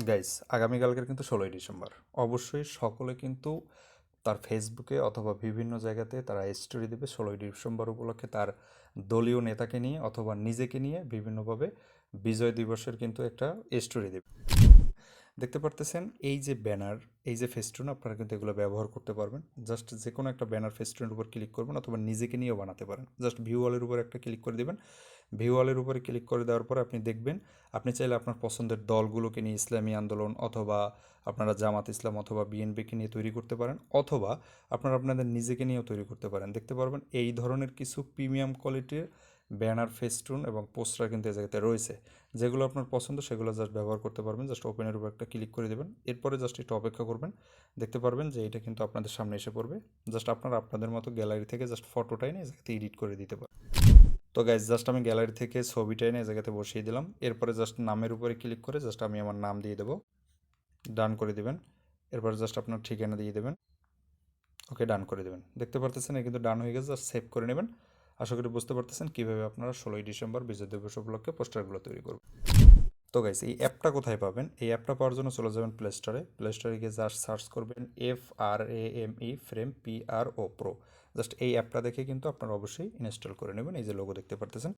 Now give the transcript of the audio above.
Guys, আগামীকালকের কিন্তু 16ই December. অবশ্যই সকলে কিন্তু তার ফেসবুকে অথবা বিভিন্ন জায়গাতে তারা স্টোরি দেবে 16ই ডিসেম্বর উপলক্ষে তার দলীয় নেতাকে নিয়ে অথবা নিজেকে নিয়ে বিভিন্নভাবে বিজয় দিবসের কিন্তু একটা স্টোরি দেবে। দেখতে পারতেছেন এই যে ব্যানার, এই যে ফেস্টুন, আপনারা কিন্তু এগুলো ব্যবহার করতে পারবেন। জাস্ট যে কোনো একটা ব্যানার ফেস্টুনের উপর ক্লিক করবেন অথবা নিজেকে নিয়েও বানাতে পারেন। জাস্ট ভিউ ওয়ালের উপর একটা ক্লিক করে দেবেন। ভিউ ওয়ালের উপরে ক্লিক করে দেওয়ার পর আপনি দেখবেন, আপনি চাইলে আপনার পছন্দের দলগুলোকে নিয়ে ইসলামী আন্দোলন অথবা আপনারা জামাত ইসলাম অথবা বিএনপিকে নিয়ে তৈরি করতে পারেন, অথবা আপনারা আপনাদের নিজেকে নিয়েও তৈরি করতে পারেন। দেখতে পারবেন এই ধরনের কিছু প্রিমিয়াম কোয়ালিটির ব্যানার, ফেস্টুন এবং পোস্টার কিন্তু এই জায়গাতে রয়েছে। যেগুলো আপনার পছন্দ সেগুলো জাস্ট ব্যবহার করতে পারবেন। জাস্ট ওপেনের উপর একটা ক্লিক করে দেবেন, এরপরে জাস্ট একটু অপেক্ষা করবেন। দেখতে পারবেন যে এটা কিন্তু আপনাদের সামনে এসে পড়বে। জাস্ট আপনারা আপনাদের মতো গ্যালারি থেকে জাস্ট ফটোটা এনে এই জায়গাতে এডিট করে দিতে পারেন। তো গাইজ, জাস্ট আমি গ্যালারি থেকে ছবিটা এনে এই জায়গাতে বসিয়ে দিলাম। এরপরে জাস্ট নামের উপরে ক্লিক করে জাস্ট আমি আমার নাম দিয়ে দেবো, ডান করে দিবেন। এরপর জাস্ট আপনার ঠিকানা দিয়ে দেবেন, ওকে, ডান করে দেবেন। দেখতে পারতেছেন এটা কিন্তু ডান হয়ে গেছে, জাস্ট সেভ করে নেবেন। আশা করি বুঝতে পারতেছেন কীভাবে আপনারা 16ই ডিসেম্বর বিজয় দিবস উপলক্ষে পোস্টারগুলো তৈরি করবেন। তো গাইস, এই অ্যাপটা কোথায় পাবেন? এই অ্যাপটা পাওয়ার জন্য চলে যাবেন প্লে স্টোরে। প্লে স্টোরে গিয়ে জাস্ট সার্চ করবেন FRAME frame PRO pro. Just এই অ্যাপটা দেখে কিন্তু আপনারা অবশ্যই ইনস্টল করে নেবেন। এই যে লোগো দেখতে পারতেছেন।